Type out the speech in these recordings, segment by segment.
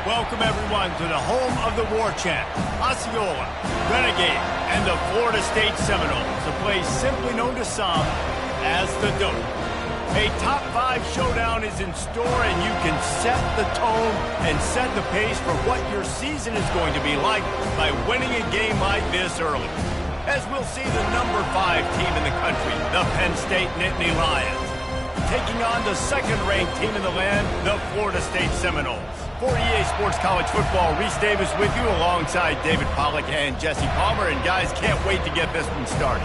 Welcome, everyone, to the home of the war chant, Osceola, Renegade, and the Florida State Seminoles, a place simply known to some as the Dope. A top 5 showdown is in store, and you can set the tone and set the pace for what your season is going to be like by winning a game like this early. As we'll see the number 5 team in the country, the Penn State Nittany Lions, taking on the second-ranked team in the land, the Florida State Seminoles. For EA Sports College Football, Reese Davis with you alongside David Pollack and Jesse Palmer. And guys, can't wait to get this one started.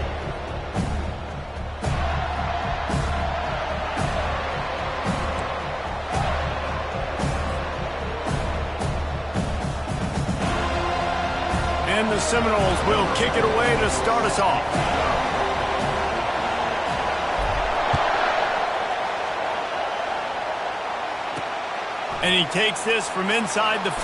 And the Seminoles will kick it away to start us off. And he takes this from inside the 5.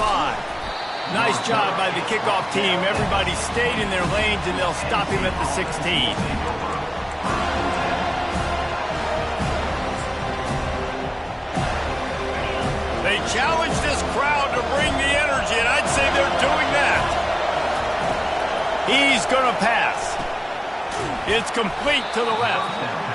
Nice job by the kickoff team. Everybody stayed in their lanes, and they'll stop him at the 16. They challenge this crowd to bring the energy, and I'd say they're doing that. He's going to pass. It's complete to the left.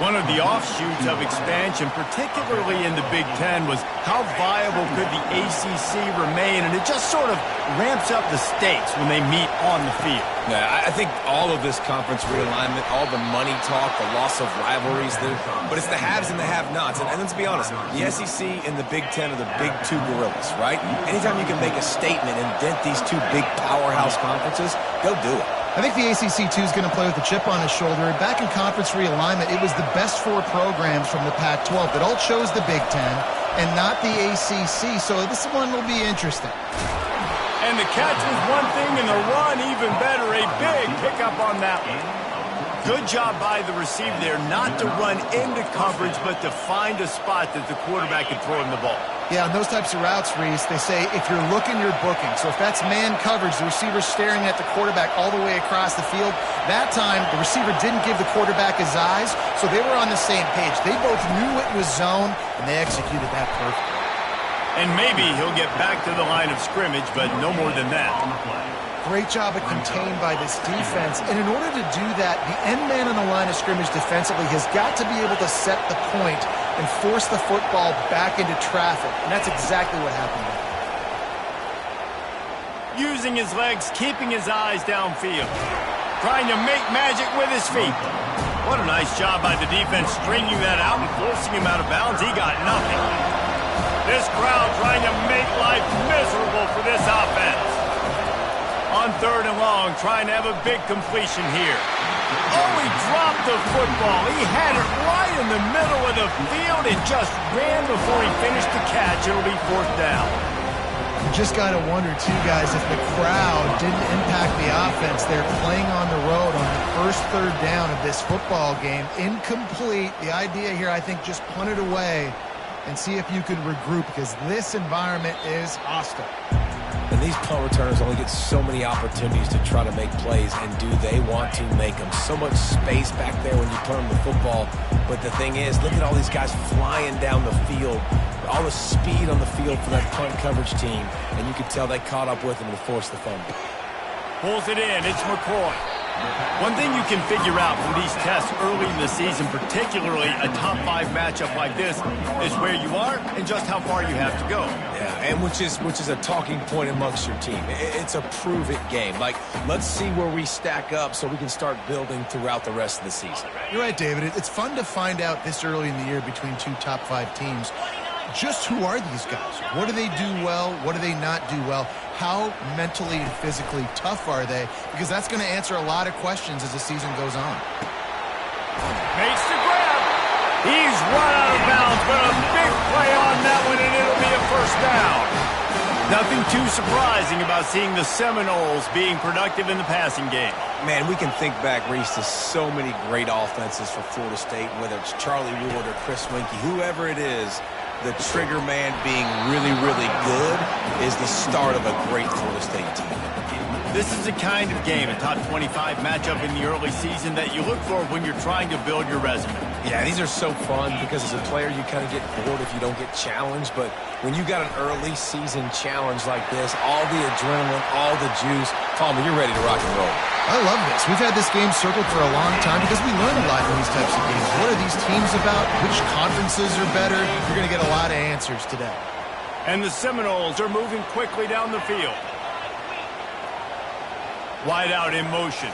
One of the offshoots of expansion, particularly in the Big Ten, was how viable could the ACC remain, and it just sort of ramps up the stakes when they meet on the field. Yeah, I think all of this conference realignment, all the money talk, the loss of rivalries, but it's the haves and the have-nots. And let's be honest, the SEC and the Big Ten are the big 2 gorillas, right? Anytime you can make a statement and dent these 2 big powerhouse conferences, go do it. I think the ACC, too, is going to play with a chip on his shoulder. Back in conference realignment, it was the best 4 programs from the Pac-12 that all chose the Big Ten and not the ACC, so this one will be interesting. And the catch was one thing, and the run even better. A big pickup on that one. Good job by the receiver there not to run into coverage, but to find a spot that the quarterback can throw him the ball. Yeah, on those types of routes, Reese, they say if you're looking, you're booking. So if that's man coverage, the receiver's staring at the quarterback all the way across the field. That time, the receiver didn't give the quarterback his eyes, so they were on the same page. They both knew it was zone, and they executed that perfectly. And maybe he'll get back to the line of scrimmage, but no more than that. Great job of contained by this defense. And in order to do that, the end man on the line of scrimmage defensively has got to be able to set the point and force the football back into traffic. And that's exactly what happened there. Using his legs, keeping his eyes downfield. Trying to make magic with his feet. What a nice job by the defense stringing that out and forcing him out of bounds. He got nothing. This crowd trying to make life miserable for this offense. On 3rd and long, trying to have a big completion here. Oh, he dropped the football. He had it right in the middle of the field and just ran before he finished the catch. It'll be 4th down. You just got to wonder, too, guys, if the crowd didn't impact the offense. They're playing on the road on the first 3rd down of this football game. Incomplete. The idea here, I think, just punt it away and see if you can regroup, because this environment is hostile. And these punt returners only get so many opportunities to try to make plays, and do they want to make them? So much space back there when you punt them the football. But the thing is, look at all these guys flying down the field. All the speed on the field for that punt coverage team. And you can tell they caught up with him to force the fumble. Pulls it in. It's McCoy. One thing you can figure out from these tests early in the season, particularly a top 5 matchup like this, is where you are and just how far you have to go. Yeah, and which is a talking point amongst your team. It's a prove-it game. Like, let's see where we stack up so we can start building throughout the rest of the season. You're right, David. It's fun to find out this early in the year between 2 top 5 teams. Just who are these guys? What do they do well? What do they not do well? How mentally and physically tough are they? Because that's going to answer a lot of questions as the season goes on. Makes the grab. He's run out of bounds, but a big play on that one, and it'll be a 1st down. Nothing too surprising about seeing the Seminoles being productive in the passing game. Man, we can think back, Reese, to so many great offenses for Florida State, whether it's Charlie Ward or Chris Winkie, whoever it is. The trigger man being really, really good is the start of a great Florida State team. This is the kind of game, a top 25 matchup in the early season, that you look for when you're trying to build your resume. Yeah, these are so fun because as a player you kind of get bored if you don't get challenged, but when you got an early season challenge like this, all the adrenaline, all the juice, Palmer, you're ready to rock and roll. I love this. We've had this game circled for a long time because we learn a lot in these types of games. What are these teams about? Which conferences are better? You're going to get a lot of answers today. And the Seminoles are moving quickly down the field. Wide out in motion.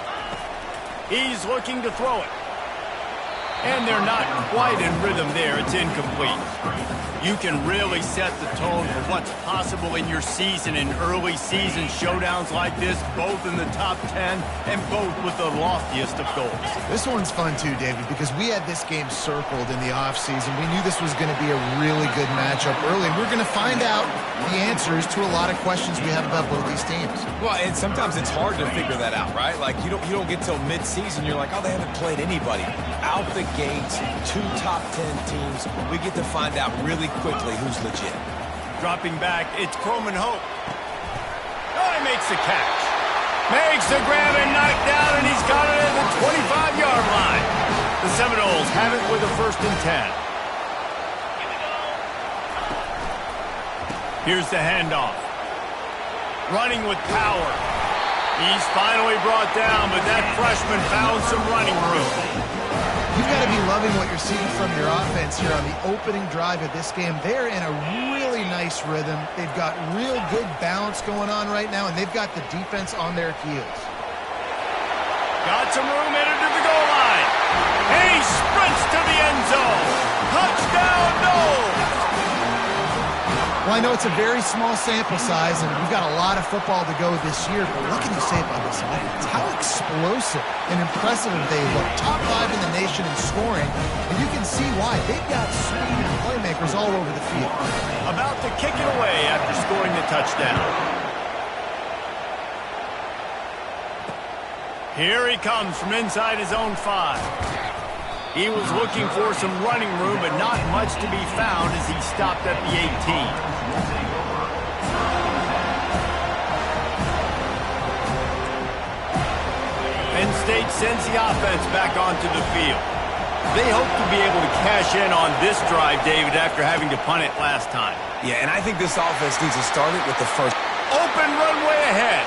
He's looking to throw it. And they're not quite in rhythm there. It's incomplete. You can really set the tone for what's possible in your season in early season showdowns like this, both in the top 10 and both with the loftiest of goals. This one's fun too, David, because we had this game circled in the offseason. We knew this was going to be a really good matchup early, and we're going to find out the answers to a lot of questions we have about both these teams. Well, and sometimes it's hard to figure that out, right? Like you don't get till mid-season, you're like, oh, they haven't played anybody. Out the gates, 2 top 10 teams, we get to find out really quickly who's legit. Dropping back, it's Croman Hope. Oh, he makes the catch. Makes the grab and knocked down, and he's got it at the 25-yard line. The Seminoles have it with a 1st and 10. Here's the handoff. Running with power. He's finally brought down, but that freshman found some running room. You've got to be loving what you're seeing from your offense here on the opening drive of this game. They're in a really nice rhythm. They've got real good balance going on right now, and they've got the defense on their heels. Got some room headed to the goal line. And he sprints to the end zone. Touchdown, Noles! Well, I know it's a very small sample size, and we've got a lot of football to go this year, but what can you say about this offense? How explosive and impressive they look. Top 5 in the nation in scoring, and you can see why. They've got speed and playmakers all over the field. About to kick it away after scoring the touchdown. Here he comes from inside his own 5. He was looking for some running room, but not much to be found as he stopped at the 18. Penn State sends the offense back onto the field. They hope to be able to cash in on this drive, David, after having to punt it last time. Yeah, and I think this offense needs to start it with the first. Open runway ahead.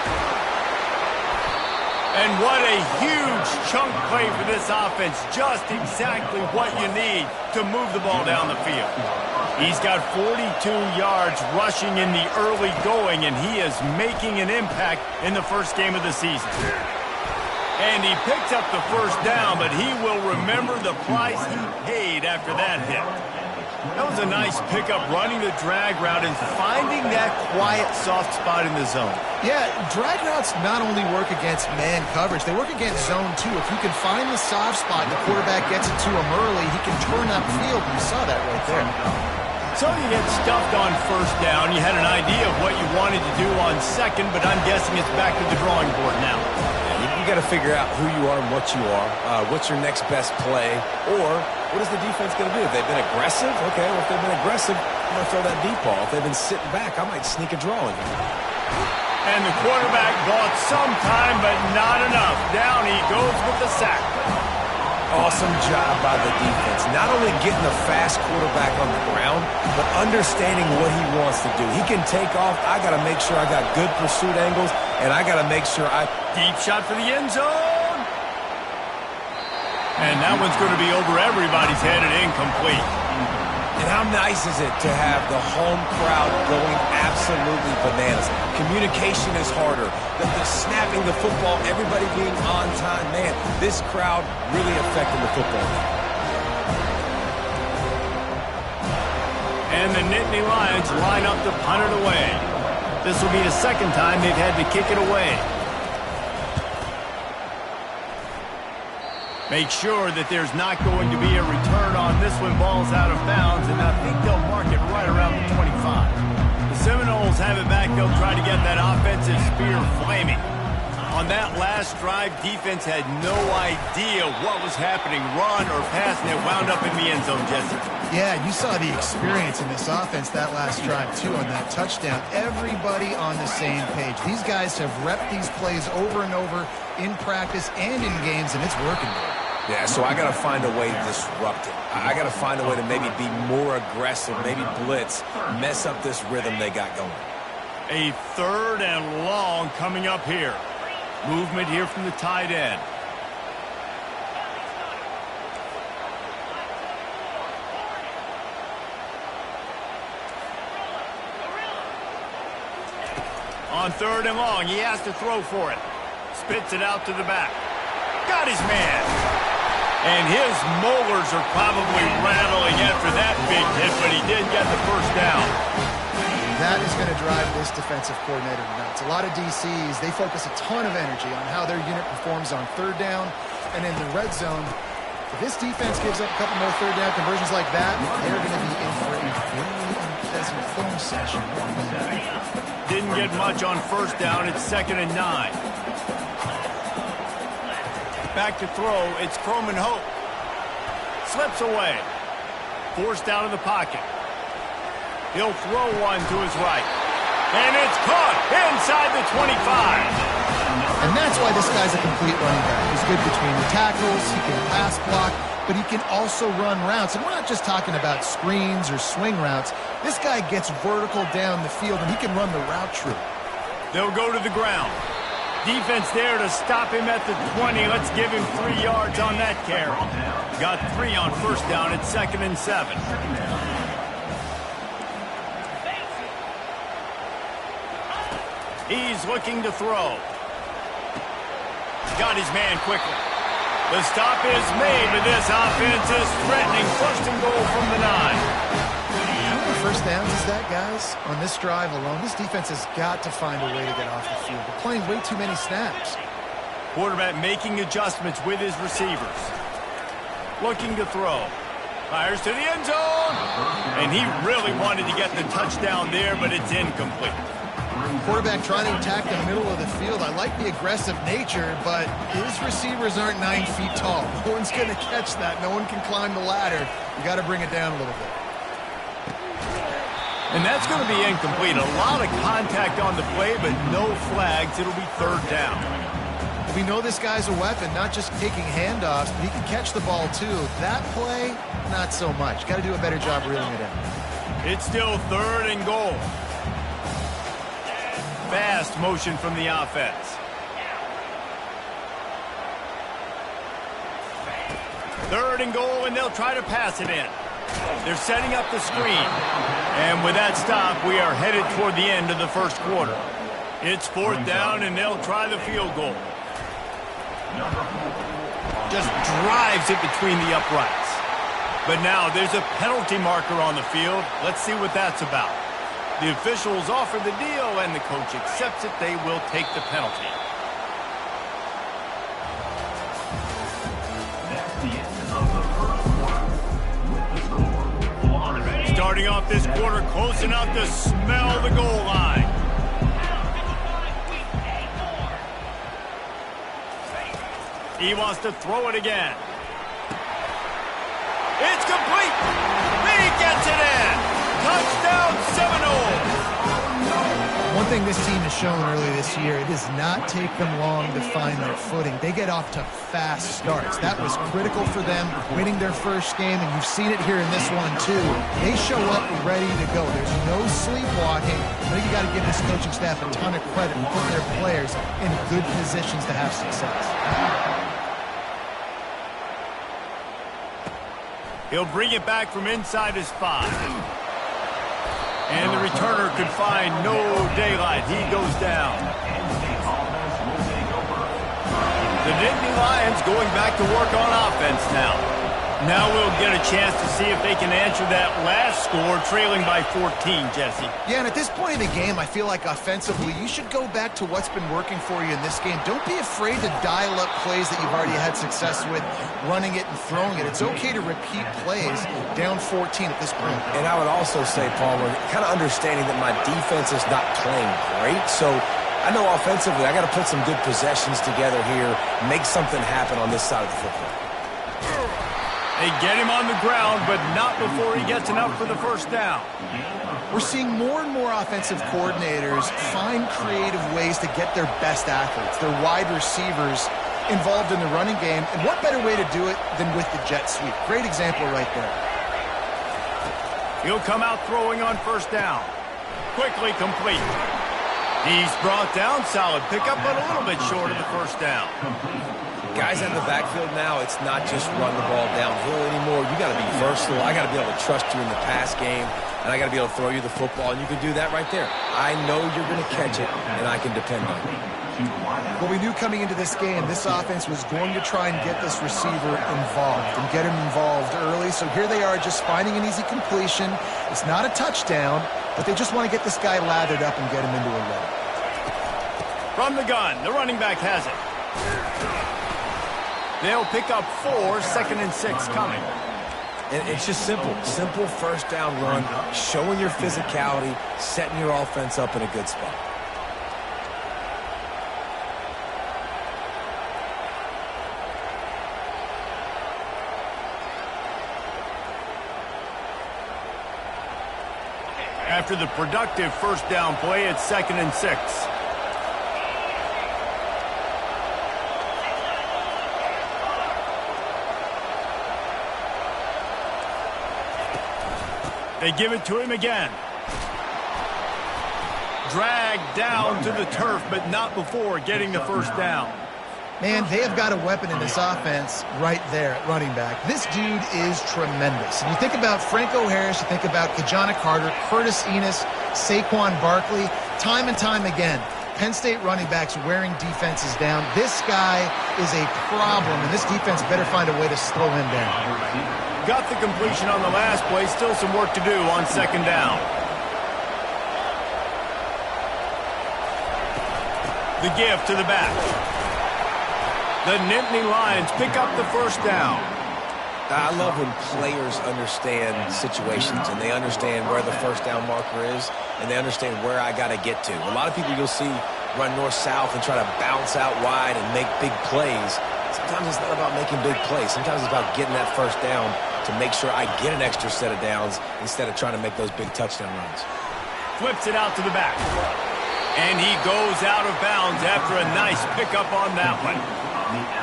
And what a huge chunk play for this offense. Just exactly what you need to move the ball down the field. He's got 42 yards rushing in the early going, and he is making an impact in the first game of the season. And he picked up the first down, but he will remember the price he paid after that hit. That was a nice pickup, running the drag route and finding that quiet, soft spot in the zone. Yeah, drag routes not only work against man coverage, they work against zone too. If you can find the soft spot and the quarterback gets it to him early, he can turn that field. You saw that right there. So you get stuffed on first down. You had an idea of what you wanted to do on second, but I'm guessing it's back to the drawing board now. You got to figure out who you are and what you are. What's your next best play? Or what is the defense going to do? If they've been aggressive, okay, well, if they've been aggressive, I'm going to throw that deep ball. If they've been sitting back, I might sneak a draw in there. And the quarterback bought some time, but not enough. Down he goes with the sack. Awesome job by the defense. Not only getting the fast quarterback on the ground, but understanding what he wants to do. He can take off. I got to make sure I got good pursuit angles, and I got to make sure I... Deep shot for the end zone. And that one's going to be over everybody's head and incomplete. And how nice is it to have the home crowd going absolutely bananas? Communication is harder. The snapping the football, everybody being on time. Man, this crowd really affecting the football game. And the Nittany Lions line up to punt it away. This will be the second time they've had to kick it away. Make sure that there's not going to be a return on this when ball's out of bounds, and I think they'll mark it right around the 25. The Seminoles have it back. They'll try to get that offensive spear flaming. On that last drive, defense had no idea what was happening, run or pass, and it wound up in the end zone, Jesse. Yeah, you saw the experience in this offense that last drive, too, on that touchdown. Everybody on the same page. These guys have repped these plays over and over in practice and in games, and it's working. Yeah, so I got to find a way to disrupt it. I got to find a way to maybe be more aggressive, maybe blitz, mess up this rhythm they got going. A 3rd and long coming up here. Movement here from the tight end. On 3rd and long, he has to throw for it. Spits it out to the back. Got his man. And his molars are probably rattling after that big hit, but he did get the first down. That is going to drive this defensive coordinator nuts. A lot of DCs, they focus a ton of energy on how their unit performs on 3rd down and in the red zone. If this defense gives up a couple more 3rd down conversions like that, they're going to be in for a very unpleasant film session. Didn't get much on 1st down. It's 2nd and 9. Back to throw. It's Croman Hope. Slips away. Forced out of the pocket. He'll throw one to his right. And it's caught inside the 25. And that's why this guy's a complete running back. He's good between the tackles. He can pass block, but he can also run routes. And we're not just talking about screens or swing routes. This guy gets vertical down the field, and he can run the route tree. They'll go to the ground. Defense there to stop him at the 20. Let's give him 3 yards on that carry. Got 3 on 1st down. It's 2nd and 7. He's looking to throw. Got his man quickly. The stop is made, but this offense is threatening. 1st and goal from the 9. How many first downs is that, guys? On this drive alone, this defense has got to find a way to get off the field. They're playing way too many snaps. Quarterback making adjustments with his receivers. Looking to throw. Fires to the end zone. And he really wanted to get the touchdown there, but it's incomplete. Quarterback trying to attack the middle of the field. I like the aggressive nature, but his receivers aren't 9 feet tall. No one's going to catch that. No one can climb the ladder. You got to bring it down a little bit. And that's going to be incomplete. A lot of contact on the play, but no flags. It'll be 3rd down. We know this guy's a weapon, not just taking handoffs, but he can catch the ball too. That play, not so much. Got to do a better job reeling it in. It's still 3rd and goal. Fast motion from the offense. 3rd and goal, and they'll try to pass it in. They're setting up the screen. And with that stop, we are headed toward the end of the 1st quarter. It's 4th down, and they'll try the field goal. Just drives it between the uprights. But now there's a penalty marker on the field. Let's see what that's about. The officials offer the deal, and the coach accepts it. They will take the penalty. Starting off this quarter close enough to smell the goal line. He wants to throw it again. It's complete. He gets it in. Touchdown Seminoles. One thing this team has shown early this year, it does not take them long to find their footing. They get off to fast starts. That was critical for them, winning their first game, and you've seen it here in this one too. They show up ready to go. There's no sleepwalking. I think you got to give this coaching staff a ton of credit and put their players in good positions to have success. He'll bring it back from inside his 5. And the returner could find no daylight. He goes down. The Nittany Lions going back to work on offense now. Now we'll get a chance to see if they can answer that last score, trailing by 14, Jesse. Yeah, and at this point in the game, I feel like offensively, you should go back to what's been working for you in this game. Don't be afraid to dial up plays that you've already had success with, running it and throwing it. It's okay to repeat plays down 14 at this point. And I would also say, Paul, we're kind of understanding that my defense is not playing great, so I know offensively I got to put some good possessions together here, make something happen on this side of the football. They get him on the ground, but not before he gets enough for the first down. We're seeing more and more offensive coordinators find creative ways to get their best athletes, their wide receivers, involved in the running game. And what better way to do it than with the jet sweep? Great example right there. He'll come out throwing on first down. Quickly complete. He's brought down. Solid pickup, but a little bit short of the first down. Guys in the backfield now, it's not just run the ball downhill anymore. You got to be versatile. I got to be able to trust you in the pass game, and I got to be able to throw you the football, and you can do that right there. I know you're going to catch it, and I can depend on it. Well, we knew coming into this game, this offense was going to try and get this receiver involved and get him involved early. So here they are just finding an easy completion. It's not a touchdown, but they just want to get this guy lathered up and get him into a run. From the gun, the running back has it. They'll pick up 4, 2nd and 6 coming. And it's just simple. Simple first down run, showing your physicality, setting your offense up in a good spot. After the productive first down play, it's 2nd and 6. They give it to him again. Dragged down to the turf, but not before getting the first down. Man, they have got a weapon in this offense right there at running back. This dude is tremendous. And you think about Franco Harris, you think about Kajana Carter, Curtis Enos, Saquon Barkley, time and time again, Penn State running backs wearing defenses down. This guy is a problem, and this defense better find a way to slow him down. Got the completion on the last play. Still some work to do on 2nd down. The give to the back. The Nittany Lions pick up the first down. I love when players understand situations and they understand where the first down marker is and they understand where I got to get to. A lot of people you'll see run north-south and try to bounce out wide and make big plays. Sometimes it's not about making big plays. Sometimes it's about getting that first down to make sure I get an extra set of downs instead of trying to make those big touchdown runs. Flips it out to the back. And he goes out of bounds after a nice pickup on that one.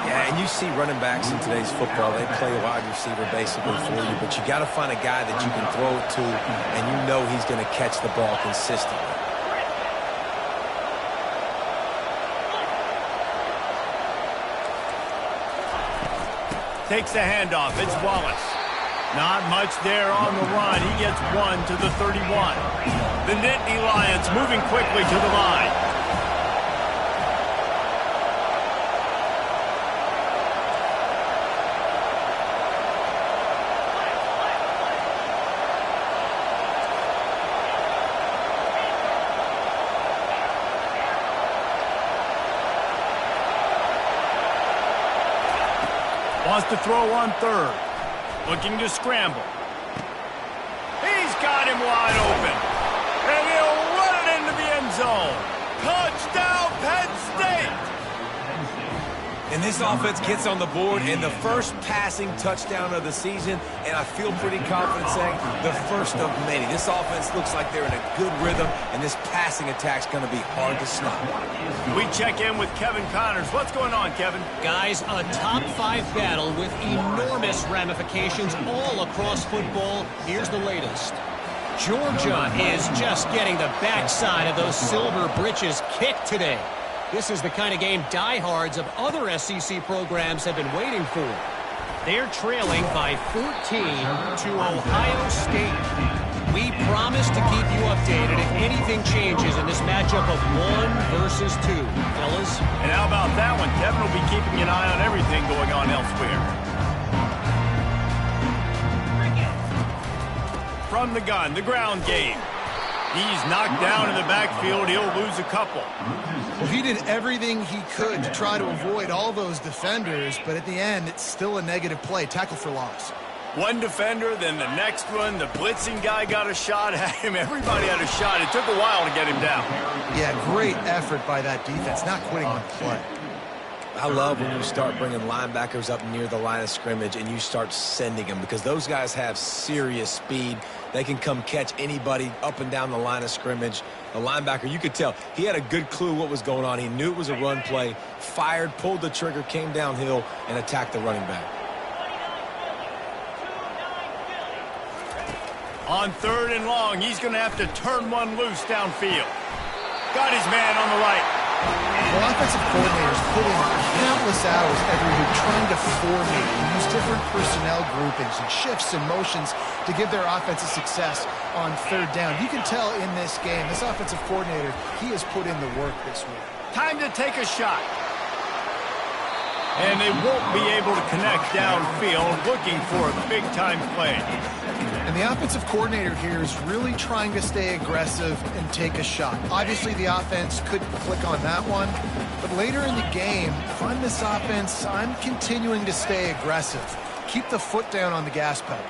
Yeah, and you see running backs in today's football, they play wide receiver basically for you, but you got to find a guy that you can throw it to and you know he's going to catch the ball consistently. Takes the handoff. It's Wallace. Not much there on the run. He gets 1 to the 31. The Nittany Lions moving quickly to the line. Wants to throw on 3rd. Looking to scramble. He's got him wide open. And he'll run it into the end zone. Touchdown, Penn State! And this offense gets on the board and the first passing touchdown of the season, and I feel pretty confident saying the first of many. This offense looks like they're in a good rhythm, and this passing attack's going to be hard to stop. We check in with Kevin Connors. What's going on, Kevin? Guys, a top 5 battle with enormous ramifications all across football. Here's the latest. Georgia is just getting the backside of those silver britches kicked today. This is the kind of game diehards of other SEC programs have been waiting for. They're trailing by 14 to Ohio State. We promise to keep you updated if anything changes in this matchup of 1 versus 2. Fellas? And how about that one? Kevin will be keeping an eye on everything going on elsewhere. From the gun, the ground game. He's knocked down in the backfield. He'll lose a couple. Well, he did everything he could to try to avoid all those defenders, but at the end, it's still a negative play. Tackle for loss. One defender, then the next one. The blitzing guy got a shot at him. Everybody had a shot. It took a while to get him down. Yeah, great effort by that defense, not quitting on the play. I love when you start bringing linebackers up near the line of scrimmage and you start sending them, because those guys have serious speed. They can come catch anybody up and down the line of scrimmage. The linebacker, you could tell, he had a good clue what was going on. He knew it was a run play, fired, pulled the trigger, came downhill, and attacked the running back. On 3rd and long, he's going to have to turn one loose downfield. Got his man on the right. Well, offensive coordinators put in countless hours every week trying to formate and use different personnel groupings and shifts and motions to give their offensive success on 3rd down. You can tell in this game, this offensive coordinator, he has put in the work this week. Time to take a shot. And they won't be able to connect downfield, looking for a big-time play. And the offensive coordinator here is really trying to stay aggressive and take a shot. Obviously, the offense couldn't click on that one. But later in the game, if I'm this offense, I'm continuing to stay aggressive. Keep the foot down on the gas pedal.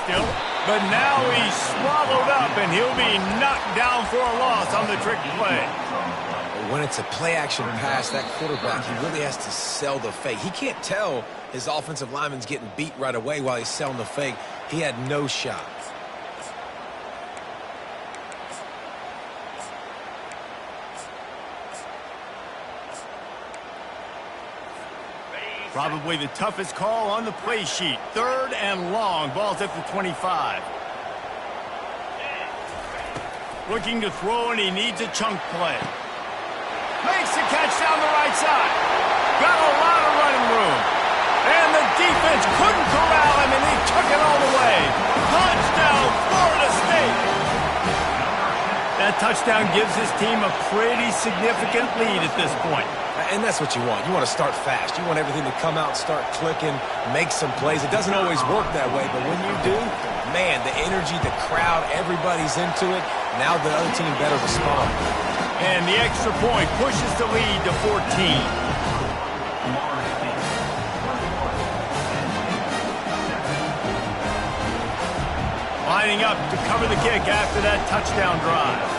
Still, but now he's swallowed up, and he'll be knocked down for a loss on the trick play. When it's a play-action pass, that quarterback, he really has to sell the fake. He can't tell his offensive lineman's getting beat right away while he's selling the fake. He had no shot. Probably the toughest call on the play sheet. 3rd and long. Ball's at the 25. Looking to throw, and he needs a chunk play. Makes the catch down the right side. Got a lot of running room. And the defense couldn't corral him, and he took it all the way. Touchdown, Florida State. That touchdown gives his team a pretty significant lead at this point. And that's what you want. You want to start fast. You want everything to come out, start clicking, make some plays. It doesn't always work that way, but when you do, man, the energy, the crowd, everybody's into it. Now the other team better respond. And the extra point pushes the lead to 14. Lining up to cover the kick after that touchdown drive.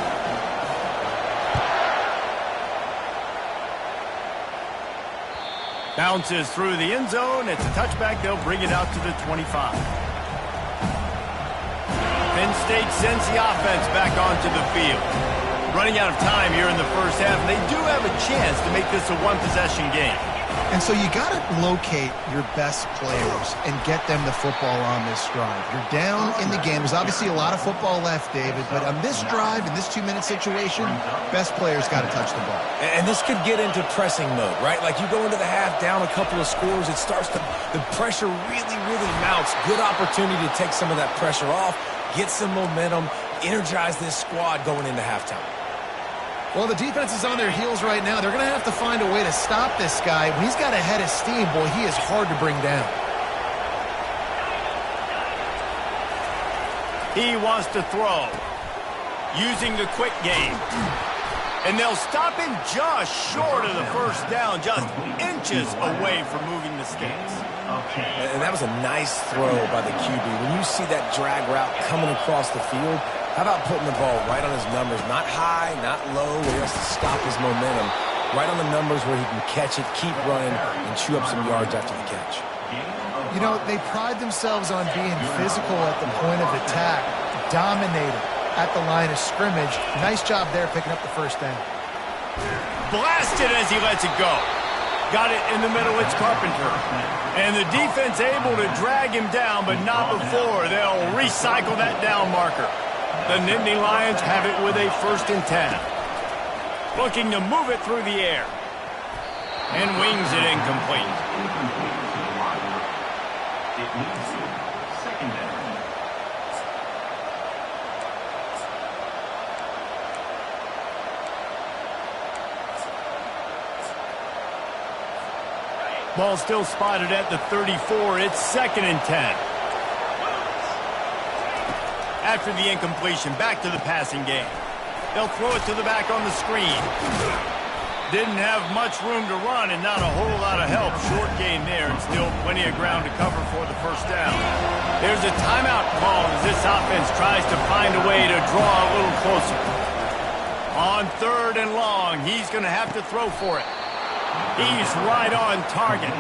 Bounces through the end zone. It's a touchback. They'll bring it out to the 25. Penn State sends the offense back onto the field. Running out of time here in the first half, and they do have a chance to make this a one-possession game. And so you got to locate your best players and get them the football on this drive. You're down in the game. There's obviously a lot of football left, David, but on this drive, in this 2-minute situation, best players got to touch the ball. And this could get into pressing mode, right? Like you go into the half down a couple of scores, it starts to, the pressure really, really mounts. Good opportunity to take some of that pressure off, get some momentum, energize this squad going into halftime. Well, the defense is on their heels right now. They're going to have to find a way to stop this guy. When he's got a head of steam, boy, he is hard to bring down. He wants to throw, using the quick game. And they'll stop him just short of the first down, just inches away from moving the sticks. And that was a nice throw by the QB. When you see that drag route coming across the field, how about putting the ball right on his numbers? Not high, not low, where he has to stop his momentum. Right on the numbers where he can catch it, keep running, and chew up some yards after the catch. You know, they pride themselves on being physical at the point of attack, dominating at the line of scrimmage. Nice job there picking up the first down. Blasted as he lets it go. Got it in the middle, it's Carpenter. And the defense able to drag him down, but not before they'll recycle that down marker. The Nittany Lions have it with a 1st and 10. Looking to move it through the air. And wings it incomplete. Ball still spotted at the 34. It's 2nd and 10. After the incompletion, back to the passing game. They'll throw it to the back on the screen. Didn't have much room to run and not a whole lot of help. Short gain there and still plenty of ground to cover for the first down. There's a timeout call as this offense tries to find a way to draw a little closer. On 3rd and long, he's going to have to throw for it. He's right on target.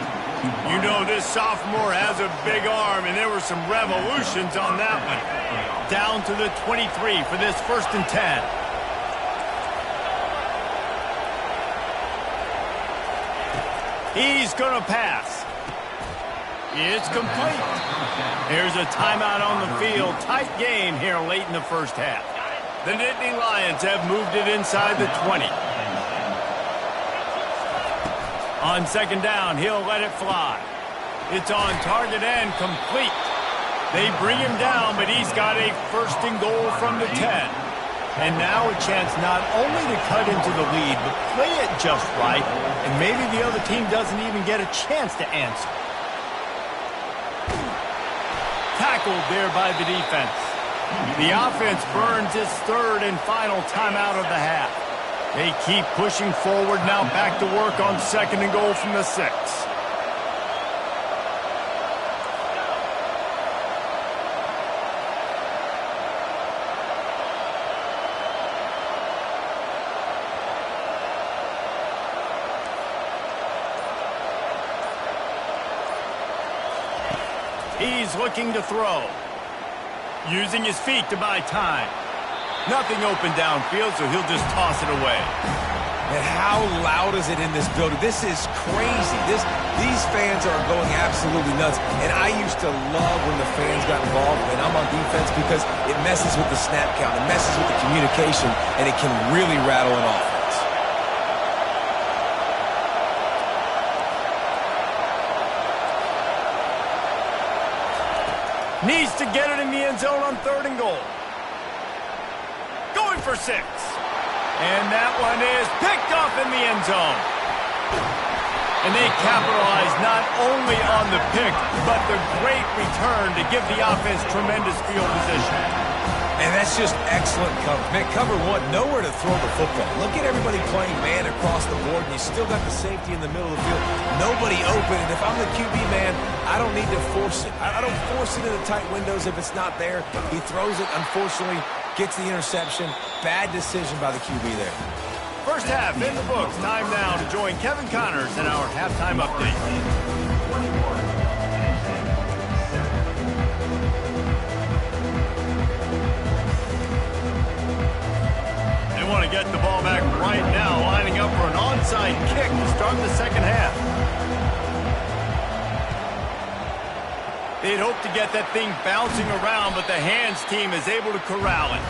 You know this sophomore has a big arm, and there were some revolutions on that one. Down to the 23 for this 1st and 10. He's going to pass. It's complete. Here's a timeout on the field. Tight game here late in the 1st half. The Nittany Lions have moved it inside the 20. On 2nd down, he'll let it fly. It's on target and complete. They bring him down, but he's got a 1st and goal from the 10. And now a chance not only to cut into the lead, but play it just right, and maybe the other team doesn't even get a chance to answer. Tackled there by the defense. The offense burns its 3rd and final timeout of the half. They keep pushing forward, now back to work on 2nd and goal from the 6. He's looking to throw. Using his feet to buy time. Nothing open downfield, so he'll just toss it away. And how loud is it in this building? This is crazy. These fans are going absolutely nuts. And I used to love when the fans got involved when I'm on defense because it messes with the snap count. It messes with the communication, and it can really rattle an offense. Needs to get it in the end zone on 3rd and goal. Going for 6. And that one is picked off in the end zone. And they capitalize not only on the pick, but the great return to give the offense tremendous field position. And that's just excellent coverage. Man, cover 1, nowhere to throw the football. Look at everybody playing man across the board, and you still got the safety in the middle of the field. Nobody open, and if I'm the QB man, I don't need to force it. I don't force it into tight windows if it's not there. He throws it, unfortunately, gets the interception. Bad decision by the QB there. 1st half in the books. Time now to join Kevin Connors in our halftime update. They want to get the ball back right now, lining up for an onside kick to start the 2nd half. They'd hope to get that thing bouncing around, but the hands team is able to corral it.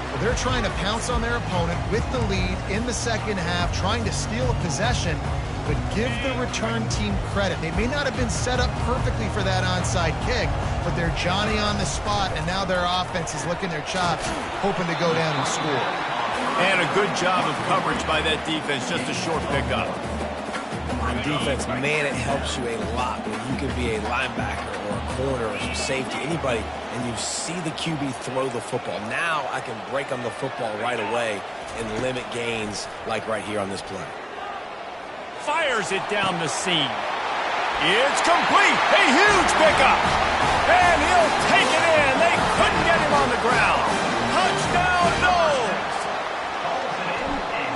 Well, they're trying to pounce on their opponent with the lead in the 2nd half, trying to steal a possession, but give the return team credit. They may not have been set up perfectly for that onside kick, but they're Johnny on the spot, and now their offense is licking their chops, hoping to go down and score. And a good job of coverage by that defense, just a short pickup. On defense, man, it helps you a lot when you can be a linebacker or a corner or safety, anybody, and you see the QB throw the football. Now I can break on the football right away and limit gains like right here on this play. Fires it down the seam. It's complete. A huge pickup. And he'll take it in. They couldn't get him on the ground. Touchdown, Knowles.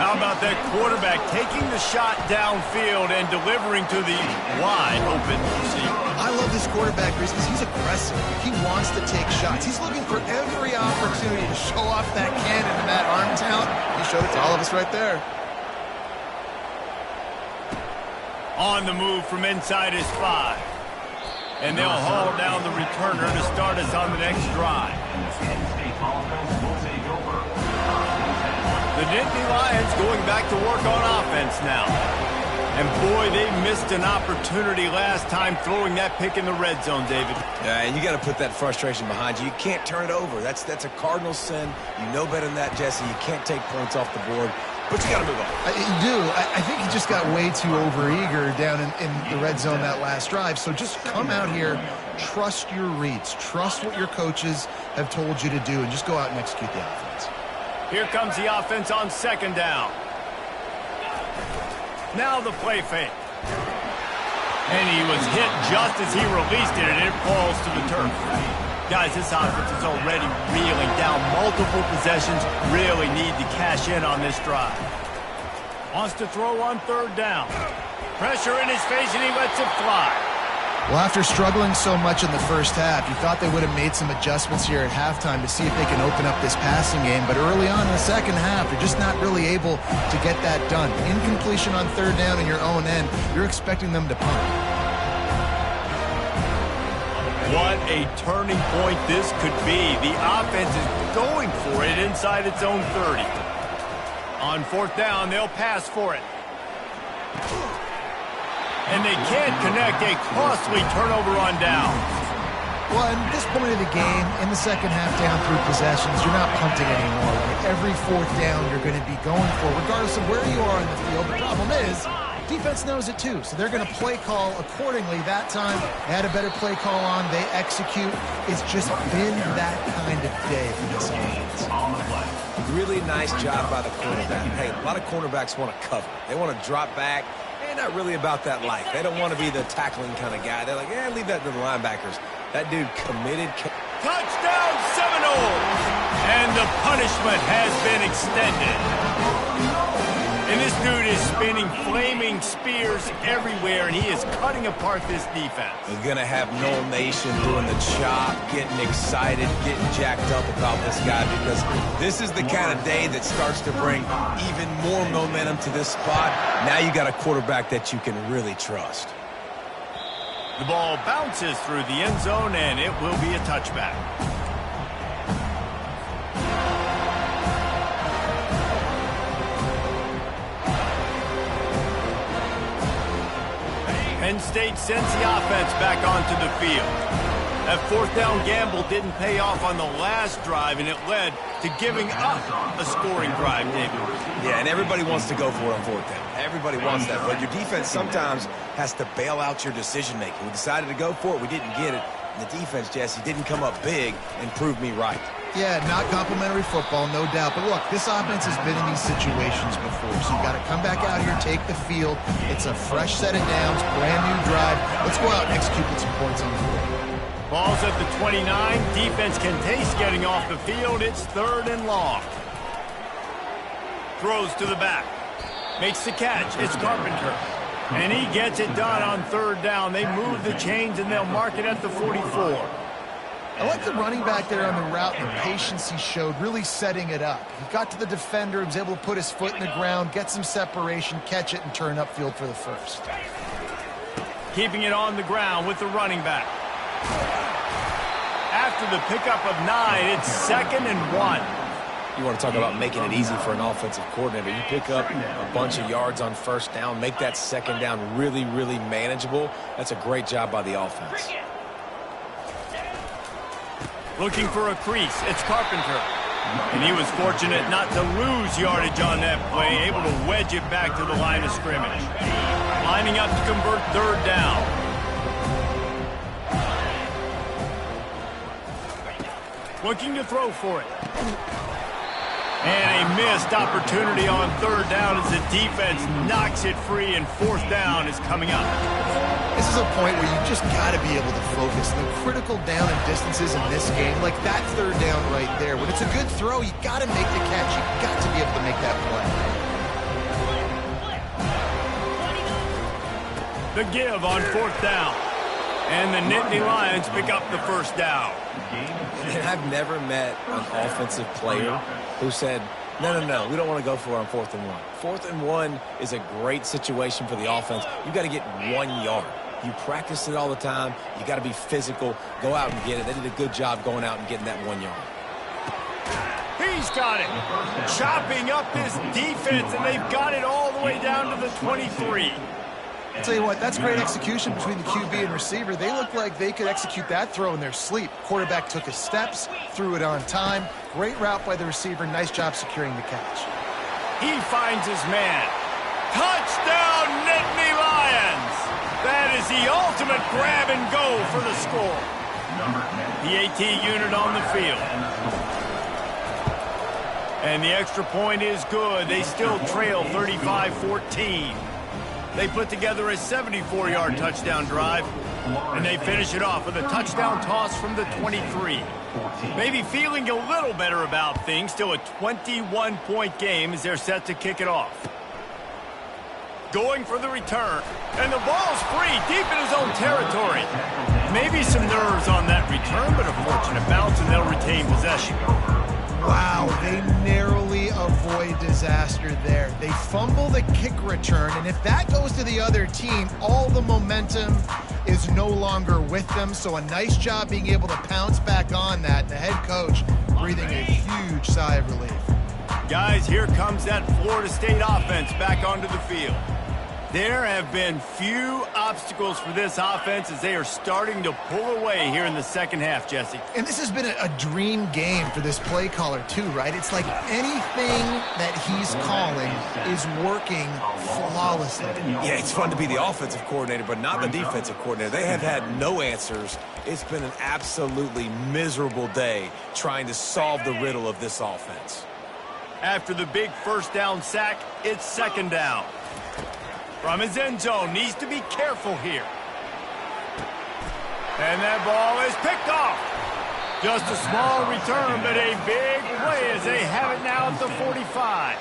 How about that quarterback taking the shot downfield and delivering to the wide open receiver? I love this quarterback, Chris, because he's aggressive. He wants to take shots. He's looking for every opportunity to show off that cannon and that arm talent. He showed it to all of us right there. On the move from inside his 5. And they'll haul down the returner to start us on the next drive. The Nittany Lions going back to work on offense now. And boy, they missed an opportunity last time throwing that pick in the red zone, David. Yeah, and you got to put that frustration behind you. You can't turn it over. That's a cardinal sin. You know better than that, Jesse. You can't take points off the board. But you got to move on. You do. I think he just got way too overeager down in the red zone that last drive. So just come out here, trust your reads, trust what your coaches have told you to do, and just go out and execute the offense. Here comes the offense on 2nd down. Now the play fake. And he was hit just as he released it, and it falls to the turf. Guys, this offense is already reeling down multiple possessions. Really need to cash in on this drive. Wants to throw on 3rd down. Pressure in his face, and he lets it fly. Well, after struggling so much in the first half, you thought they would have made some adjustments here at halftime to see if they can open up this passing game. But early on in the second half, they're just not really able to get that done. Incompletion on third down in your own end, you're expecting them to punt. What a turning point this could be. The offense is going for it inside its own 30. On fourth down, they'll pass for it. And they can't connect, a costly turnover on down. Well, at this point of the game, in the second half down through possessions, you're not punting anymore. Like every fourth down you're going to be going for, regardless of where you are in the field. The problem is, defense knows it too, so they're going to play call accordingly. That time, they had a better play call on. They execute. It's just been that kind of day for this offense. Really nice job by the cornerback. Hey, a lot of cornerbacks want to cover. They want to drop back. They're not really about that life. They don't want to be the tackling kind of guy. They're like, leave that to the linebackers. That dude committed. Touchdown Seminoles! And the punishment has been extended. And this dude is spinning flaming spears everywhere, and he is cutting apart this defense. We're going to have Noel Nation doing the chop, getting excited, getting jacked up about this guy, because this is the kind of day that starts to bring even more momentum to this spot. Now you got a quarterback that you can really trust. The ball bounces through the end zone, and it will be a touchback. Penn State sends the offense back onto the field. That fourth down gamble didn't pay off on the last drive, and it led to giving up a scoring drive, David. Yeah, and everybody wants to go for it on fourth down. Everybody wants that, but your defense sometimes has to bail out your decision-making. We decided to go for it. We didn't get it. And the defense, Jesse, didn't come up big and prove me right. Yeah, not complimentary football, no doubt. But look, this offense has been in these situations before, so you've got to come back out here, take the field. It's a fresh set of downs, brand new drive. Let's go out and execute with some points on the board. Ball's at the 29. Defense can taste getting off the field. It's third and long. Throws to the back. Makes the catch. It's Carpenter. And he gets it done on third down. They move the chains, and they'll mark it at the 44. I like the running back there on the route and the patience he showed, really setting it up. He got to the defender, he was able to put his foot in the ground, get some separation, catch it, and turn upfield for the first. Keeping it on the ground with the running back. After the pickup of 9, it's 2nd and 1. You want to talk about making it easy for an offensive coordinator. You pick up a bunch of yards on first down, make that second down really, really manageable. That's a great job by the offense. Looking for a crease. It's Carpenter. And he was fortunate not to lose yardage on that play, able to wedge it back to the line of scrimmage. Lining up to convert third down. Looking to throw for it. And a missed opportunity on third down as the defense knocks it free, and fourth down is coming up. This is a point where you just got to be able to focus. The critical down and distances in this game, like that third down right there. When it's a good throw, you got to make the catch. You got to be able to make that play. The give on fourth down. And the Nittany Lions pick up the first down. And I've never met an offensive player who said, no, we don't want to go for it on 4th and 1. 4th and 1 is a great situation for the offense. You got to get 1 yard. You practice it all the time. You got to be physical. Go out and get it. They did a good job going out and getting that 1 yard. He's got it. Chopping up this defense, and they've got it all the way down to the 23. I'll tell you what, that's great execution between the QB and receiver. They look like they could execute that throw in their sleep. Quarterback took his steps, threw it on time. Great route by the receiver. Nice job securing the catch. He finds his man. Touchdown, Nittany Lions! That is the ultimate grab and go for the score. The AT unit on the field. And the extra point is good. They still trail 35-14. They put together a 74-yard touchdown drive, and they finish it off with a touchdown toss from the 23. Maybe feeling a little better about things. Still a 21-point game as they're set to kick it off. going for the return. And the ball's free, deep in his own territory. Maybe some nerves on that return, but a fortunate bounce, and they'll retain possession. Wow, they narrowly avoid disaster there. They fumble the kick return, and if that goes to the other team, all the momentum is no longer with them. So a nice job being able to pounce back on that. The head coach breathing a huge sigh of relief. Guys, here comes that Florida State offense back onto the field. There have been few obstacles for this offense as they are starting to pull away here in the second half, Jesse. And this has been a dream game for this play caller too, right? It's like anything that he's calling is working flawlessly. Yeah, it's fun to be the offensive coordinator, but not the defensive coordinator. They have had no answers. It's been an absolutely miserable day trying to solve the riddle of this offense. After the big first down sack, it's second down. From his end zone, needs to be careful here. And that ball is picked off. Just a small return, but a big play as they have it now at the 45.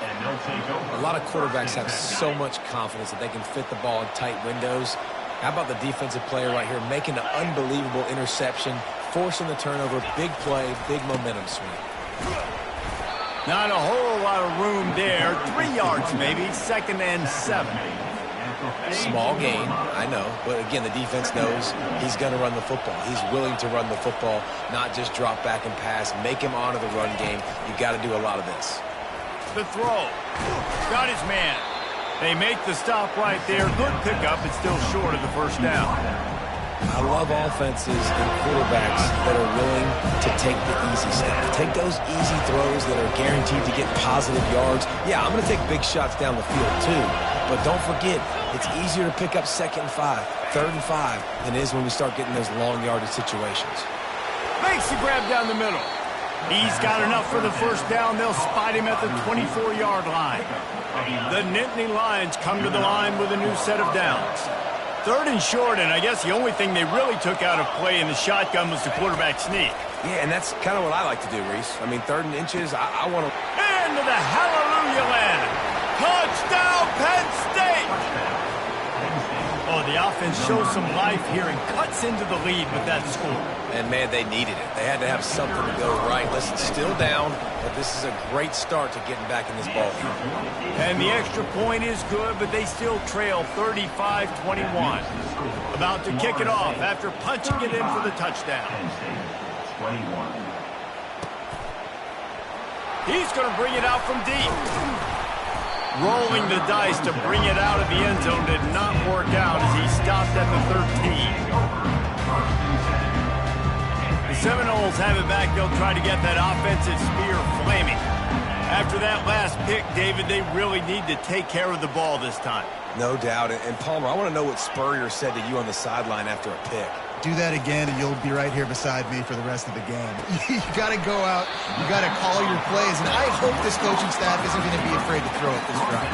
A lot of quarterbacks have so much confidence that they can fit the ball in tight windows. How about the defensive player right here making an unbelievable interception, forcing the turnover, big play, big momentum swing. Not a whole lot of room there. 3 yards maybe, 2nd and 7. Small gain, I know, but again, the defense knows he's going to run the football. He's willing to run the football, not just drop back and pass, make him honor the run game. You got to do a lot of this. The throw. Got his man. They make the stop right there. Good pickup. It's still short of the first down. I love offenses and quarterbacks that are willing to take the easy stuff. Take those easy throws that are guaranteed to get positive yards. Yeah, I'm going to take big shots down the field too. But don't forget, it's easier to pick up 2nd and 5, 3rd and 5 than it is when we start getting those long yardage situations. Makes the grab down the middle. He's got enough for the first down. They'll spot him at the 24-yard line. The Nittany Lions come to the line with a new set of downs. 3rd and short, and I guess the only thing they really took out of play in the shotgun was the quarterback sneak. Yeah, and that's kind of what I like to do, Reese. I mean, 3rd and inches, I want to... Into the hallelujah land. Touchdown, Penn State! Oh, the offense shows some life here and cuts into the lead with that score. And, man, they needed it. They had to have something to go right. Listen, still down, but this is a great start to getting back in this ball game. And the extra point is good, but they still trail 35-21. About to kick it off after punching it in for the touchdown. He's going to bring it out from deep. Rolling the dice to bring it out of the end zone did not work out as he stopped at the 13. The Seminoles have it back. They'll try to get that offensive spear flaming. After that last pick, David, they really need to take care of the ball this time. No doubt. And Palmer, I want to know what Spurrier said to you on the sideline after a pick. Do that again, and you'll be right here beside me for the rest of the game. You got to go out. You got to call your plays, and I hope this coaching staff isn't going to be afraid to throw it this drive.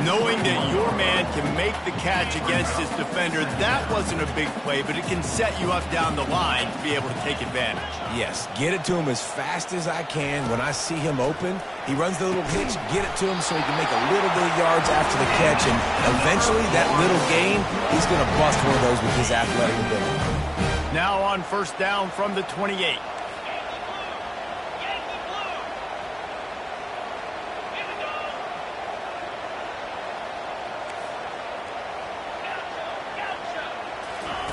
Knowing that your man can make the catch against his defender, that wasn't a big play, but it can set you up down the line to be able to take advantage. Yes, get it to him as fast as I can. When I see him open, he runs the little hitch, get it to him so he can make a little bit of yards after the catch, and eventually that little gain, he's going to bust one of those with his athletic ability. Now on first down from the 28.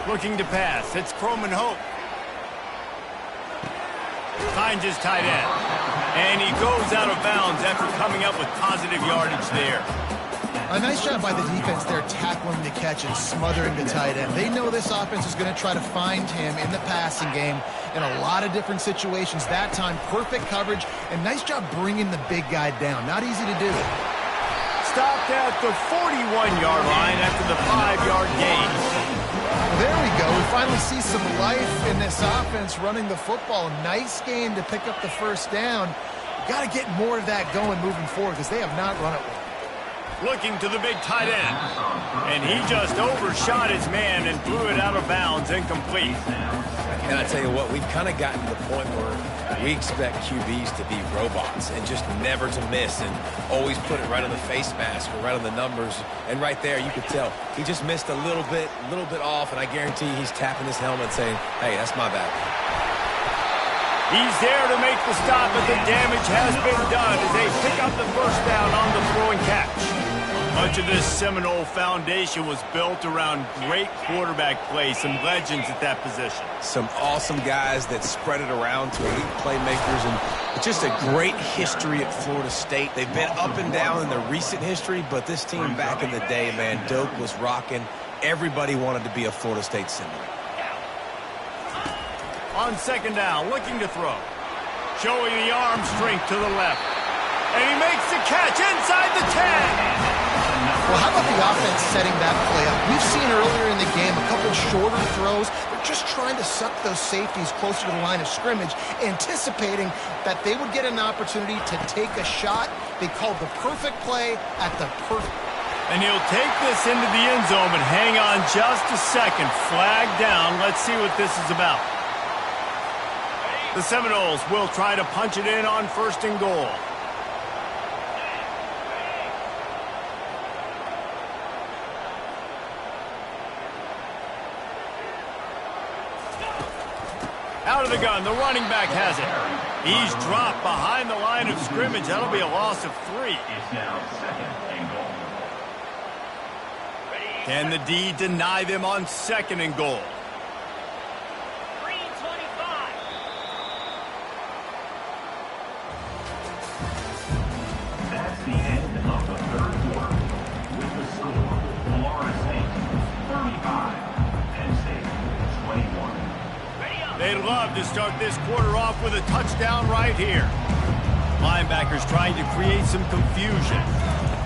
Looking to pass. It's Croman Hope. Finds his tight end. And he goes out of bounds after coming up with positive yardage there. A nice job by the defense there tackling the catch and smothering the tight end. They know this offense is going to try to find him in the passing game in a lot of different situations. That time, perfect coverage, and nice job bringing the big guy down. Not easy to do. Stopped at the 41-yard line after the 5-yard gain. Well, there we go. We finally see some life in this offense running the football. Nice game to pick up the first down. Got to get more of that going moving forward because they have not run it well. Looking to the big tight end. And he just overshot his man and threw it out of bounds, incomplete. And I tell you what, we've kind of gotten to the point where We expect QBs to be robots and just never to miss and always put it right on the face mask or right on the numbers. And right there, you could tell he just missed a little bit off, and I guarantee he's tapping his helmet saying, hey, that's my bad. He's there to make the stop, but the damage has been done as they pick up the first down on the throw and catch. Much of this Seminole foundation was built around great quarterback play, some legends at that position. Some awesome guys that spread it around to elite playmakers, and just a great history at Florida State. They've been up and down in the recent history, but this team back in the day, man, Doak was rocking. Everybody wanted to be a Florida State Seminole. On second down, looking to throw. Showing the arm strength to the left. And he makes the catch inside the 10. Well, how about the offense setting that play up? We've seen earlier in the game a couple shorter throws. They're just trying to suck those safeties closer to the line of scrimmage, anticipating that they would get an opportunity to take a shot. They called the perfect play at the perfect. And he'll take this into the end zone, but hang on just a second. Flag down. Let's see what this is about. The Seminoles will try to punch it in on first and goal. Out of the gun, the running back has it. He's dropped behind the line of scrimmage. That'll be a loss of 3. It's now second and goal. Can the D deny them on second and goal? That's the end of the third quarter. With the score, Florida State 35, Penn State 21. They'd love to start this quarter off with a touchdown right here. Linebackers trying to create some confusion.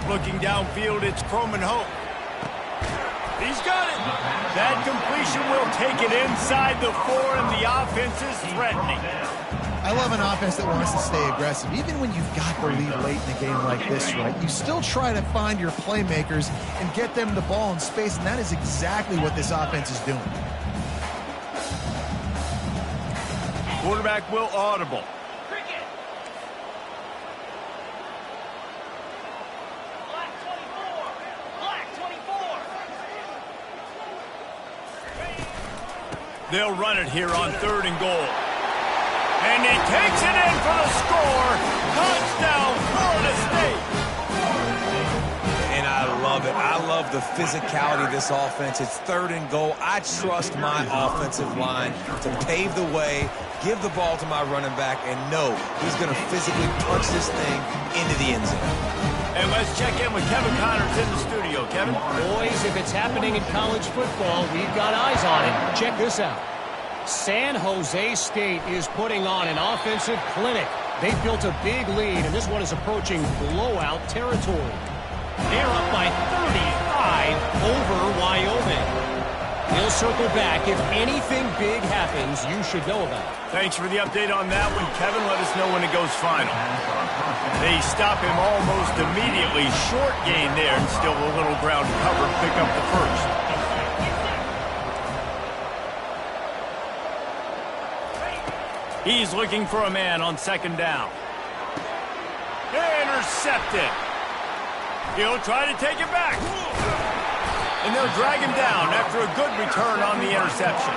Looking downfield, it's Croman Hope. He's got it. That completion will take it inside the 4, and the offense is threatening. I love an offense that wants to stay aggressive. Even when you've got the lead late in a game like this, right, you still try to find your playmakers and get them the ball in space, and that is exactly what this offense is doing. Quarterback will audible. They'll run it here on third and goal. And he takes it in for the score. Touchdown, Florida State. And I love it. I love the physicality of this offense. It's third and goal. I trust my offensive line to pave the way, give the ball to my running back, and know he's going to physically punch this thing into the end zone. And let's check in with Kevin Connors in the studio. Kevin? Boys, if it's happening in college football, we've got eyes on it. Check this out. San Jose State is putting on an offensive clinic. They've built a big lead, and this one is approaching blowout territory. They're up by 35 over Wyoming. He'll circle back. If anything big happens, you should know about it. Thanks for the update on that one, Kevin. Let us know when it goes final. They stop him almost immediately. Short gain there, and still a little ground cover. Pick up the first. He's looking for a man on second down. Intercepted. He'll try to take it back. And they'll drag him down after a good return on the interception.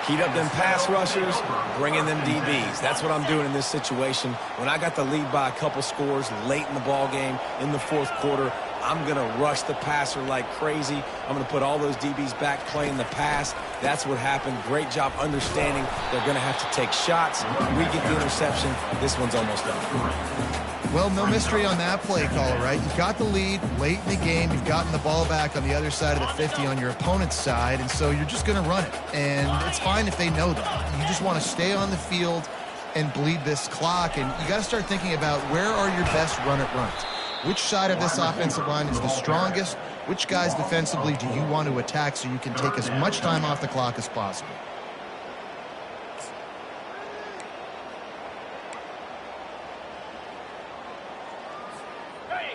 Heat up them pass rushers, bring in them DBs. That's what I'm doing in this situation. When I got the lead by a couple scores late in the ball game in the fourth quarter, I'm going to rush the passer like crazy. I'm going to put all those DBs back playing the pass. That's what happened. Great job understanding they're going to have to take shots. We get the interception. This one's almost done. Well, no mystery on that play call, right? You've got the lead late in the game. You've gotten the ball back on the other side of the 50 on your opponent's side, and so you're just going to run it. And it's fine if they know that. You just want to stay on the field and bleed this clock, and you got to start thinking about where are your best run-it-runs. Which side of this offensive line is the strongest? Which guys defensively do you want to attack so you can take as much time off the clock as possible?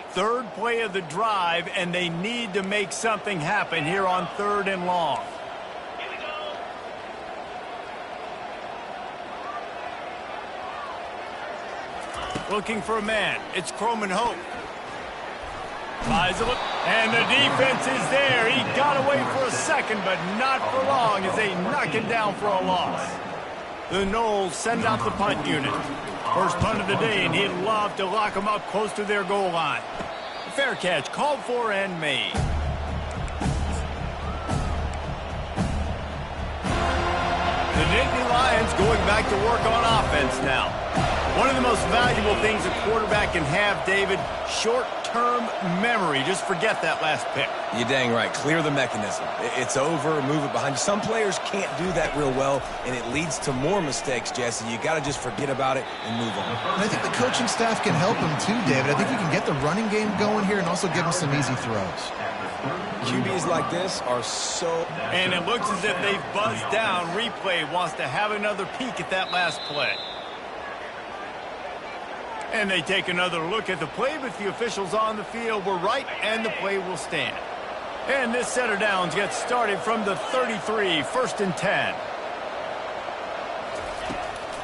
Third play of the drive, and they need to make something happen here on third and long. Looking for a man. It's Croman Hope. Buys a look, and the defense is there. He got away for a second, but not for long as they knock it down for a loss. The Noles send out the punt unit. First punt of the day, and he'd love to lock them up close to their goal line. Fair catch, called for and made. The Nittany Lions going back to work on offense now. One of the most valuable things a quarterback can have, David, short-term memory. Just forget that last pick. You're dang right. Clear the mechanism. It's over, move it behind you. Some players can't do that real well, and it leads to more mistakes, Jesse. You got to just forget about it and move on. And I think the coaching staff can help him too, David. I think you can get the running game going here and also give him some easy throws. QBs like this are so... And it looks as if they've buzzed down. Replay wants to have another peek at that last play. And they take another look at the play, but the officials on the field were right, and the play will stand. And this set of downs gets started from the 33, 1st and 10.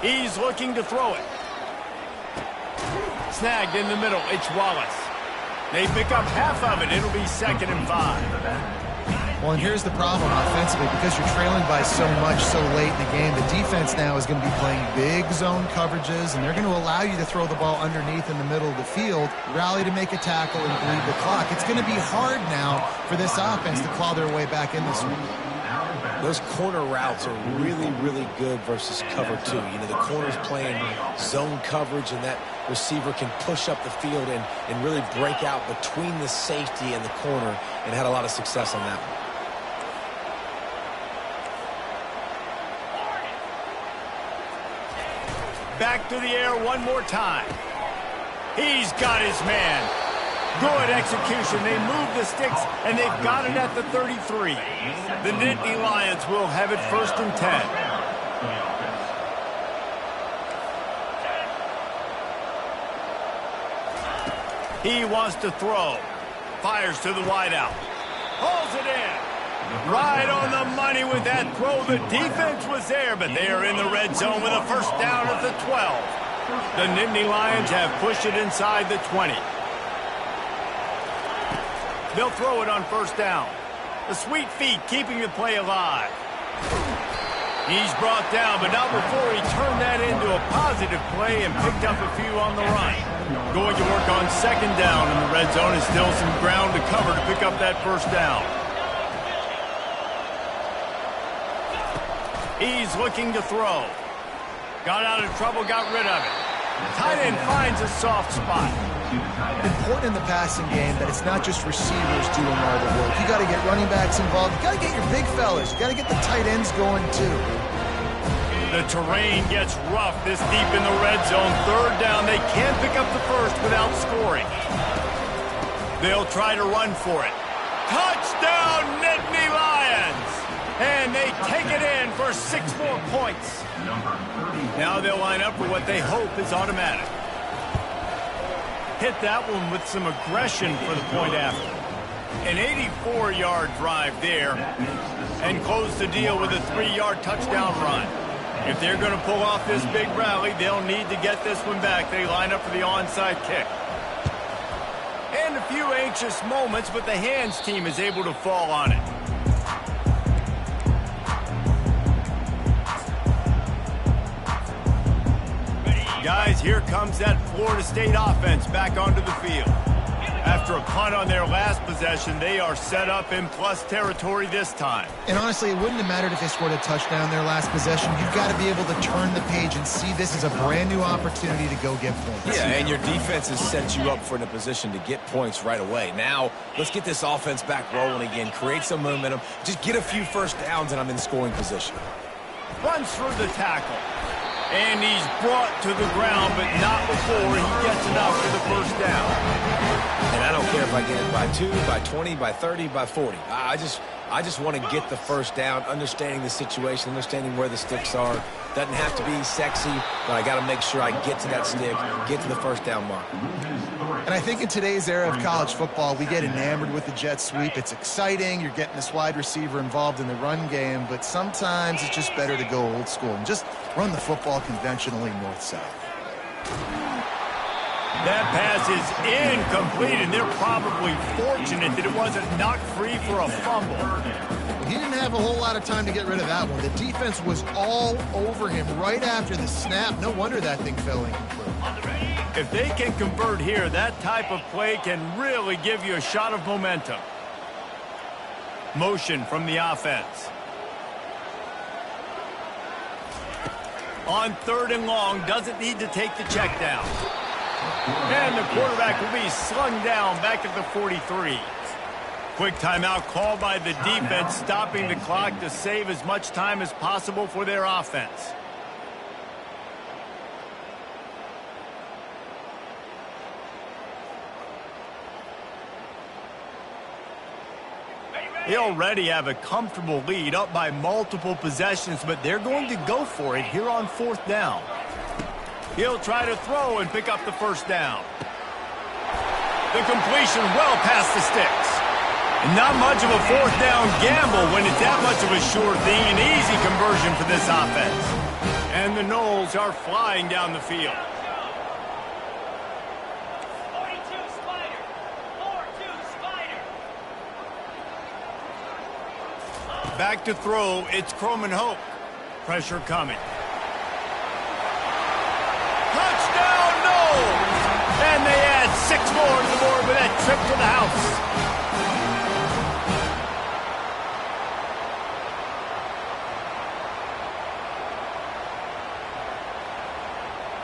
He's looking to throw it. Snagged in the middle, it's Wallace. They pick up half of it. It'll be 2nd and 5. Well, and here's the problem offensively. Because you're trailing by so much so late in the game, the defense now is going to be playing big zone coverages, and they're going to allow you to throw the ball underneath in the middle of the field, rally to make a tackle, and bleed the clock. It's going to be hard now for this offense to claw their way back in this one. Those corner routes are really, really good versus cover 2. You know, the corner's playing zone coverage, and that receiver can push up the field and really break out between the safety and the corner, and had a lot of success on that one. Back to the air one more time. He's got his man. Good execution. They move the sticks, and they've got it at the 33. The Nittany Lions will have it 1st and 10. He wants to throw. Fires to the wideout. Hauls it in. Right on the money with that throw. The defense was there, but they are in the red zone with a 1st down at the 12. The Nittany Lions have pushed it inside the 20. They'll throw it on 1st down. The sweet feet keeping the play alive. He's brought down, but not before he turned that into a positive play and picked up a few on the run. Going to work on 2nd down in the red zone, and still some ground to cover to pick up that 1st down. He's looking to throw. Got out of trouble, got rid of it. Tight end finds a soft spot. Important in the passing game that it's not just receivers doing all the work. You got to get running backs involved. You got to get your big fellas. You got to get the tight ends going too. The terrain gets rough this deep in the red zone. 3rd down. They can't pick up the 1st without scoring. They'll try to run for it. Touchdown, Nittany Lions! And they take it in for 6 more points. Now they'll line up for what they hope is automatic. Hit that one with some aggression for the point after. An 84-yard drive there, and close the deal with a 3-yard touchdown run. If they're going to pull off this big rally, they'll need to get this one back. They line up for the onside kick. And a few anxious moments, but the hands team is able to fall on it. Guys, here comes that Florida State offense back onto the field. After a punt on their last possession, they are set up in plus territory this time. And honestly, it wouldn't have mattered if they scored a touchdown their last possession. You've got to be able to turn the page and see this as a brand new opportunity to go get points. Yeah, and your defense has set you up for in a position to get points right away. Now, let's get this offense back rolling again, create some momentum, just get a few 1st downs, and I'm in scoring position. Runs through the tackle. And he's brought to the ground, but not before he gets enough for the 1st down. And I don't care if I get it by 2, by 20, by 30, by 40. I just want to get the 1st down, understanding the situation, understanding where the sticks are. Doesn't have to be sexy, but I got to make sure I get to that stick, get to the 1st down mark. And I think in today's era of college football, we get enamored with the jet sweep. It's exciting. You're getting this wide receiver involved in the run game, but sometimes it's just better to go old school and just run the football conventionally north-south. That pass is incomplete, and they're probably fortunate that it wasn't knocked free for a fumble. He didn't have a whole lot of time to get rid of that one. The defense was all over him right after the snap. No wonder that thing fell incomplete. If they can convert here, that type of play can really give you a shot of momentum. Motion from the offense. On 3rd and long, doesn't need to take the check down. And the quarterback will be slung down back at the 43. Quick timeout called by the defense, stopping the clock to save as much time as possible for their offense. They already have a comfortable lead, up by multiple possessions, but they're going to go for it here on 4th down. He'll try to throw and pick up the 1st down. The completion well past the sticks. Not much of a 4th down gamble when it's that much of a sure thing. An easy conversion for this offense. And the Knowles are flying down the field. Back to throw, it's Croman Hope. Pressure coming. Touchdown, Knowles! And they add 6 more to the board with that trip to the house.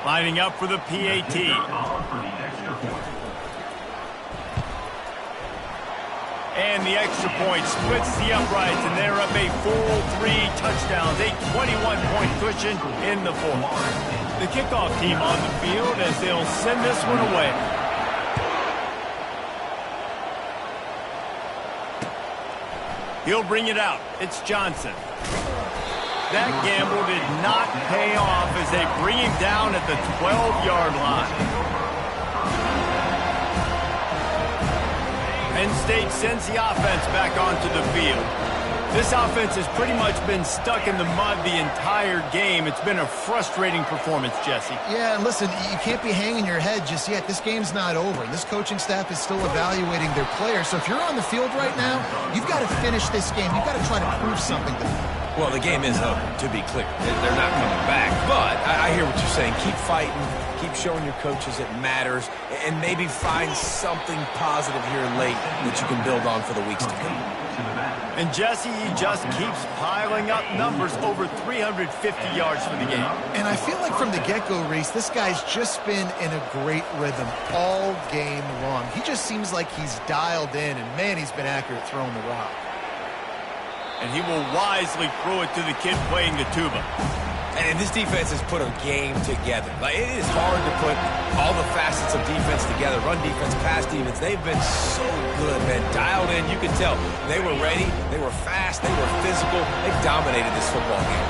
Lining up for the PAT. And the extra point splits the uprights, and they're up a full 3 touchdowns, a 21-point cushion in the 4th. The kickoff team on the field as they'll send this one away. He'll bring it out. It's Johnson. That gamble did not pay off as they bring him down at the 12-yard line. Penn State sends the offense back onto the field. This offense has pretty much been stuck in the mud the entire game. It's been a frustrating performance, Jesse. Yeah, and listen, you can't be hanging your head just yet. This game's not over. This coaching staff is still evaluating their players. So if you're on the field right now, you've got to finish this game. You've got to try to prove something to them. Well, the game is over, to be clear. They're not coming back. But I hear what you're saying. Keep fighting. Keep showing your coaches it matters. And maybe find something positive here late that you can build on for the weeks to come. And Jesse, he just keeps piling up numbers, over 350 yards for the game. And I feel like from the get-go, Reese, this guy's just been in a great rhythm all game long. He just seems like he's dialed in, and man, he's been accurate throwing the rock. And he will wisely throw it to the kid playing the tuba. And this defense has put a game together. Like, it is hard to put all the facets of defense together. Run defense, pass defense. They've been so good, man. Dialed in. You can tell they were ready. They were fast. They were physical. They dominated this football game.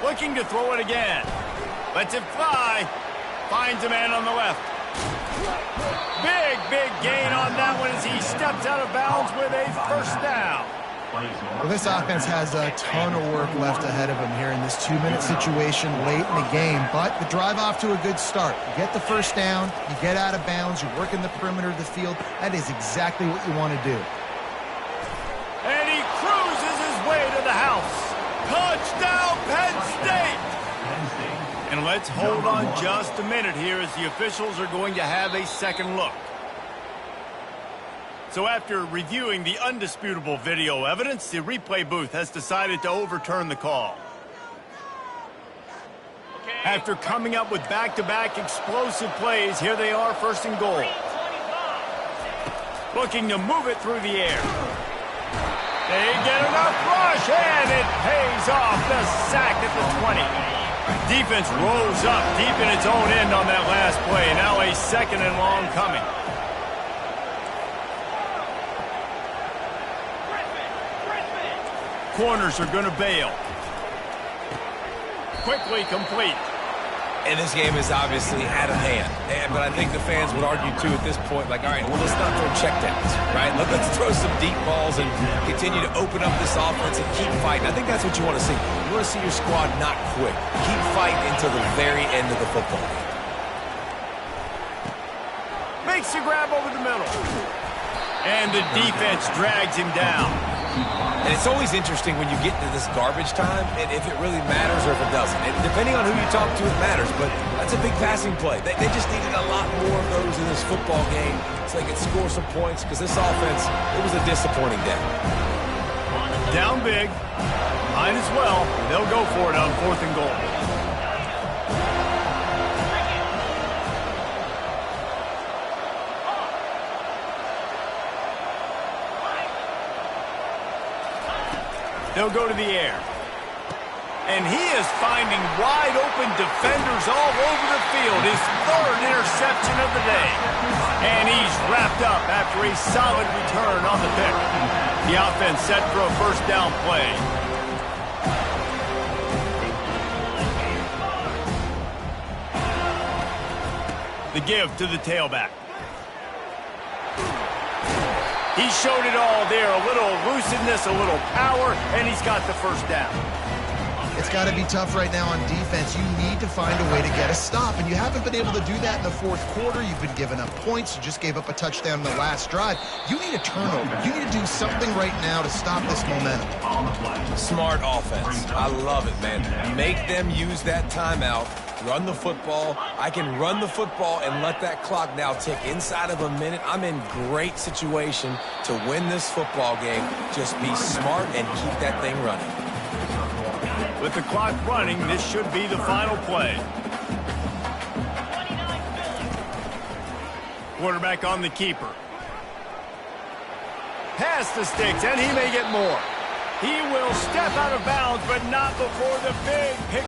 Looking to throw it again. Lets it fly. Finds a man on the left. Big gain on that one as he steps out of bounds with a 1st down. Well, this offense has a ton of work left ahead of them here in this 2-minute situation late in the game, but the drive off to a good start. You get the 1st down, you get out of bounds, you work in the perimeter of the field. That is exactly what you want to do. And he cruises his way to the house. Touchdown, Penn State! And let's hold on just a minute here as the officials are going to have a second look. So after reviewing the undisputable video evidence, the replay booth has decided to overturn the call. After coming up with back-to-back explosive plays, here they are, 1st and goal. Looking to move it through the air. They get enough rush, and it pays off. The sack at the 20. Defense rose up deep in its own end on that last play. Now a 2nd and long coming. Corners are going to bail. Quickly complete. And this game is obviously out of hand. But I think the fans would argue, too, at this point, like, all right, well, let's not throw checkdowns, right? Let's throw some deep balls and continue to open up this offense and keep fighting. I think that's what you want to see. You want to see your squad not quit. Keep fighting until the very end of the football game. Makes the grab over the middle. And the defense drags him down. And it's always interesting when you get into this garbage time, and if it really matters or if it doesn't. And depending on who you talk to, it matters. But that's a big passing play. They just needed a lot more of those in this football game so they could score some points, because this offense, it was a disappointing day. Down big. Might as well. They'll go for it on 4th and goal. They'll go to the air. And he is finding wide open defenders all over the field. His 3rd interception of the day. And he's wrapped up after a solid return on the pick. The offense set for a 1st down play. The give to the tailback. He showed it all there. A little elusiveness, a little power, and he's got the 1st down. It's got to be tough right now on defense. You need to find a way to get a stop, and you haven't been able to do that in the 4th quarter. You've been giving up points. You just gave up a touchdown in the last drive. You need a turnover. You need to do something right now to stop this momentum. Smart offense. I love it, man. Make them use that timeout. Run the football. I can run the football and let that clock now tick inside of a minute. I'm in great situation to win this football game. Just be smart and keep that thing running. With the clock running, this should be the final play. Quarterback on the keeper. Pass the sticks, and he may get more. He will step out of bounds, but not before the big pick.